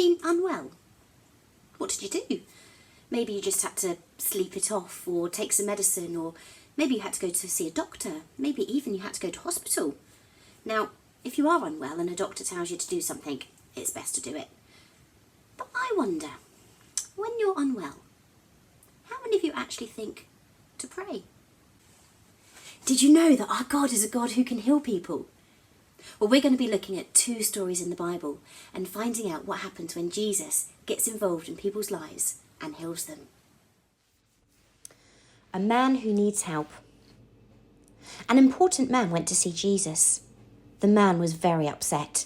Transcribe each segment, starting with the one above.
been unwell? What did you do? Maybe you just had to sleep it off or take some medicine, or maybe you had to go to see a doctor. Maybe even you had to go to hospital. Now, if you are unwell and a doctor tells you to do something, it's best to do it. But I wonder, when you're unwell, how many of you actually think to pray? Did you know that our God is a God who can heal people? Well, we're going to be looking at 2 stories in the Bible and finding out what happens when Jesus gets involved in people's lives and heals them. A man who needs help. An important man went to see Jesus. The man was very upset.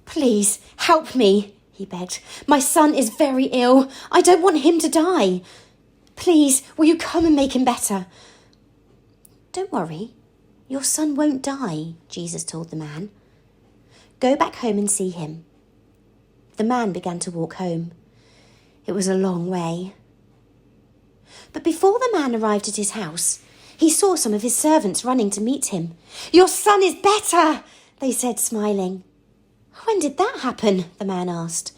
"Please, help me," he begged. "My son is very ill. I don't want him to die. Please, will you come and make him better?" "Don't worry, your son won't die," Jesus told the man. "Go back home and see him." The man began to walk home. It was a long way. But before the man arrived at his house, he saw some of his servants running to meet him. "Your son is better," they said, smiling. "When did that happen?" the man asked.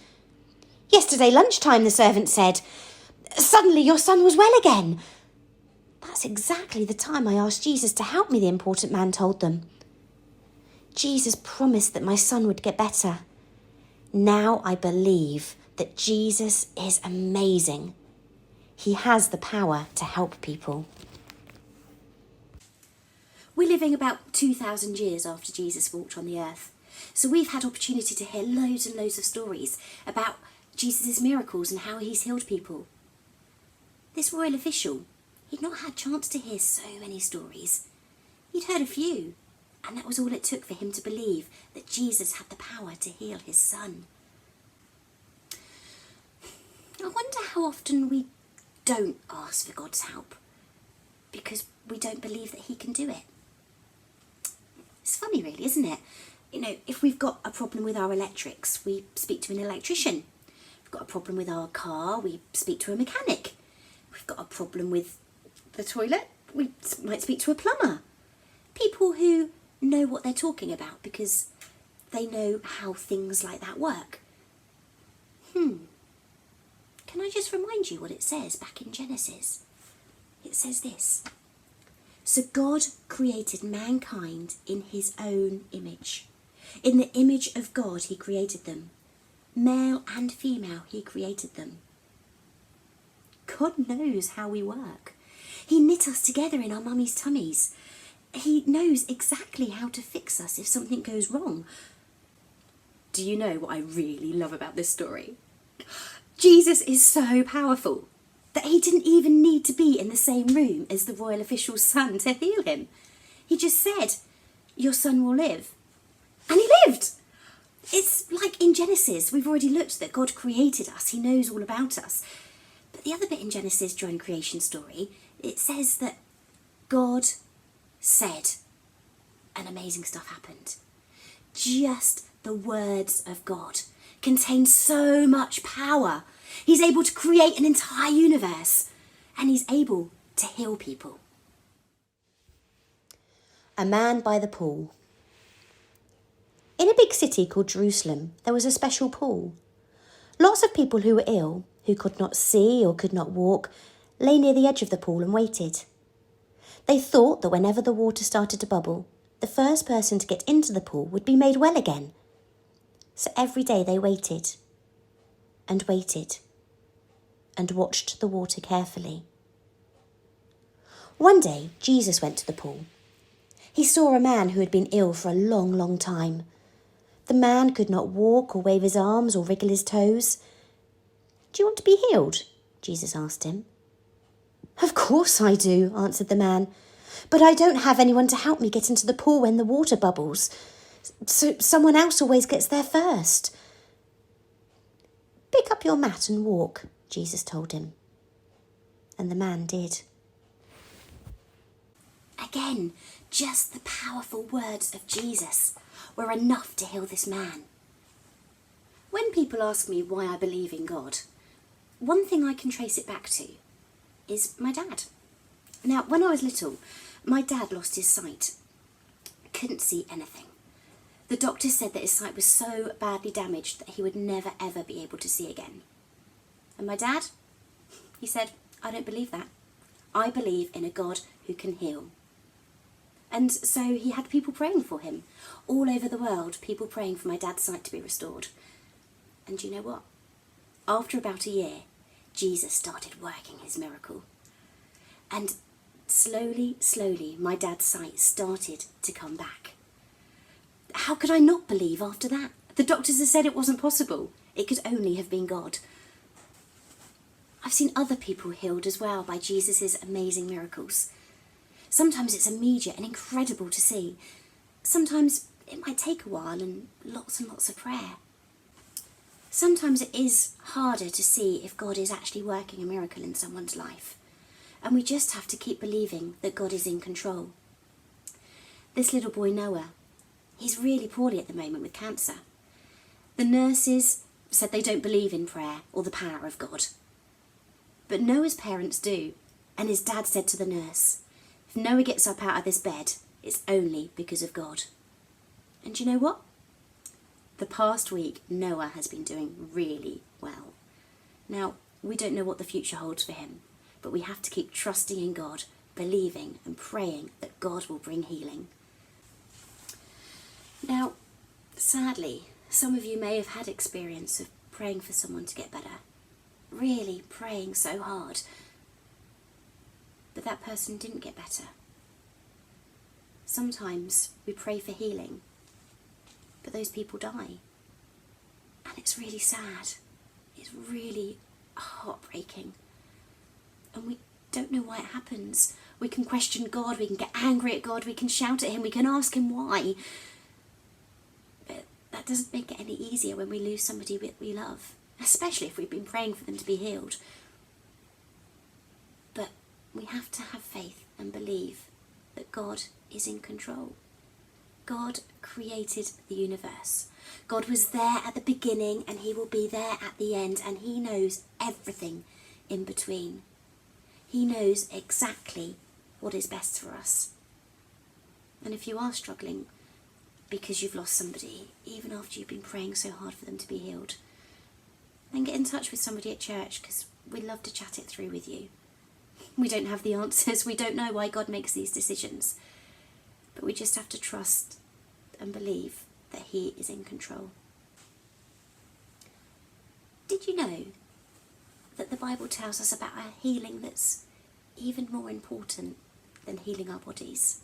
"Yesterday lunchtime," the servant said. "Suddenly your son was well again." "That's exactly the time I asked Jesus to help me," the important man told them. "Jesus promised that my son would get better. Now I believe that Jesus is amazing. He has the power to help people." We're living about 2,000 years after Jesus walked on the earth. So we've had opportunity to hear loads and loads of stories about Jesus' miracles and how he's healed people. This royal official, he'd not had a chance to hear so many stories. He'd heard a few, and that was all it took for him to believe that Jesus had the power to heal his son. I wonder how often we don't ask for God's help because we don't believe that he can do it. It's funny really, isn't it? You know, if we've got a problem with our electrics, we speak to an electrician. If we've got a problem with our car, we speak to a mechanic. If we've got a problem with the toilet, we might speak to a plumber. People who know what they're talking about because they know how things like that work. Can I just remind you what it says back in Genesis? It says this: "So God created mankind in his own image. In the image of God he created them. Male and female he created them." God knows how we work. He knit us together in our mummy's tummies. He knows exactly how to fix us if something goes wrong. Do you know what I really love about this story? Jesus is so powerful that he didn't even need to be in the same room as the royal official's son to heal him. He just said, "Your son will live." And he lived. It's like in Genesis, we've already looked that God created us. He knows all about us. But the other bit in Genesis during creation story, it says that God said, and amazing stuff happened. Just the words of God contain so much power. He's able to create an entire universe, and he's able to heal people. A man by the pool. In a big city called Jerusalem, there was a special pool. Lots of people who were ill, who could not see or could not walk, lay near the edge of the pool and waited. They thought that whenever the water started to bubble, the first person to get into the pool would be made well again. So every day they waited and waited and watched the water carefully. One day, Jesus went to the pool. He saw a man who had been ill for a long, long time. The man could not walk or wave his arms or wriggle his toes. "Do you want to be healed?" Jesus asked him. "Of course I do," answered the man. "But I don't have anyone to help me get into the pool when the water bubbles. So someone else always gets there first." "Pick up your mat and walk," Jesus told him. And the man did. Again, just the powerful words of Jesus were enough to heal this man. When people ask me why I believe in God, one thing I can trace it back to is my dad. Now, when I was little, my dad lost his sight. Couldn't see anything. The doctor said that his sight was so badly damaged that he would never ever be able to see again. And my dad, he said, I don't believe that. I believe in a God who can heal. And so he had people praying for him. All over the world, people praying for my dad's sight to be restored. And you know what? After about a year, Jesus started working his miracle. And slowly, my dad's sight started to come back. How could I not believe after that? The doctors had said it wasn't possible. It could only have been God. I've seen other people healed as well by Jesus' amazing miracles. Sometimes it's immediate and incredible to see. Sometimes it might take a while and lots of prayer. Sometimes it is harder to see if God is actually working a miracle in someone's life. And we just have to keep believing that God is in control. This little boy Noah, he's really poorly at the moment with cancer. The nurses said they don't believe in prayer or the power of God. But Noah's parents do, and his dad said to the nurse, if Noah gets up out of this bed, it's only because of God. And you know what? The past week, Noah has been doing really well. Now, we don't know what the future holds for him, but we have to keep trusting in God, believing and praying that God will bring healing. Now, sadly, some of you may have had experience of praying for someone to get better, really praying so hard, but that person didn't get better. Sometimes we pray for healing, but those people die. And it's really sad. It's really heartbreaking. And we don't know why it happens. We can question God, we can get angry at God, we can shout at him, we can ask him why. But that doesn't make it any easier when we lose somebody we love, especially if we've been praying for them to be healed. But we have to have faith and believe that God is in control. God created the universe. God was there at the beginning and he will be there at the end, and he knows everything in between. He knows exactly what is best for us. And if you are struggling because you've lost somebody, even after you've been praying so hard for them to be healed, then get in touch with somebody at church, because we'd love to chat it through with you. We don't have the answers. We don't know why God makes these decisions. But we just have to trust and believe that he is in control. Did you know that the Bible tells us about a healing that's even more important than healing our bodies?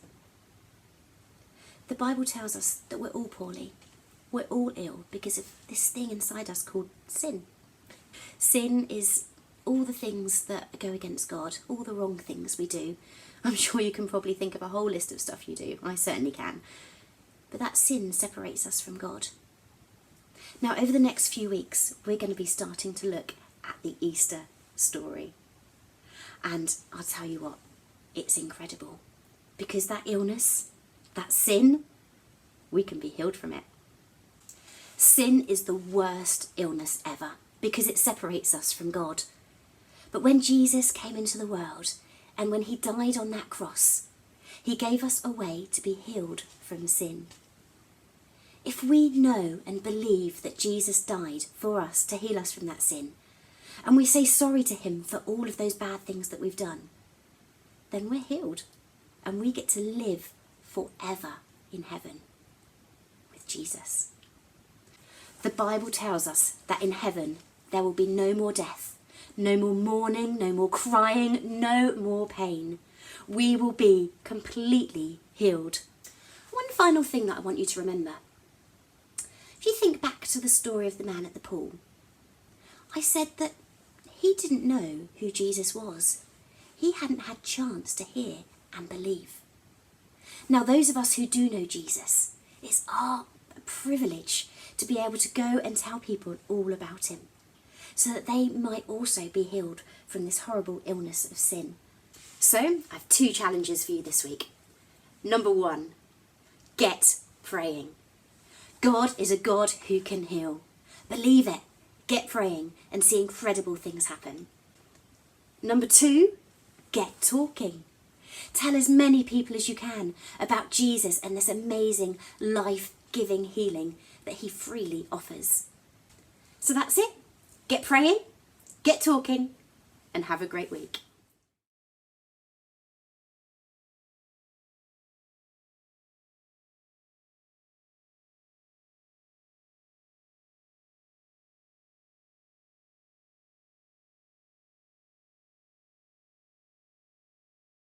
The Bible tells us that we're all poorly. We're all ill because of this thing inside us called sin. Sin is all the things that go against God, all the wrong things we do. I'm sure you can probably think of a whole list of stuff you do. I certainly can. But that sin separates us from God. Now, over the next few weeks, we're going to be starting to look at the Easter story. And I'll tell you what, it's incredible. Because that illness, that sin, we can be healed from it. Sin is the worst illness ever because it separates us from God. But when Jesus came into the world and when he died on that cross, he gave us a way to be healed from sin. If we know and believe that Jesus died for us to heal us from that sin, and we say sorry to him for all of those bad things that we've done, then we're healed and we get to live forever in heaven with Jesus. The Bible tells us that in heaven there will be no more death, no more mourning, no more crying, no more pain. We will be completely healed. One final thing that I want you to remember. If you think back to the story of the man at the pool, I said that he didn't know who Jesus was. He hadn't had chance to hear and believe. Now, those of us who do know Jesus, it's our privilege to be able to go and tell people all about him, so that they might also be healed from this horrible illness of sin. So, I have 2 challenges for you this week. Number 1, get praying. God is a God who can heal. Believe it, get praying, and see incredible things happen. Number 2, get talking. Tell as many people as you can about Jesus and this amazing, life-giving healing that he freely offers. So that's it. Get praying, get talking, and have a great week.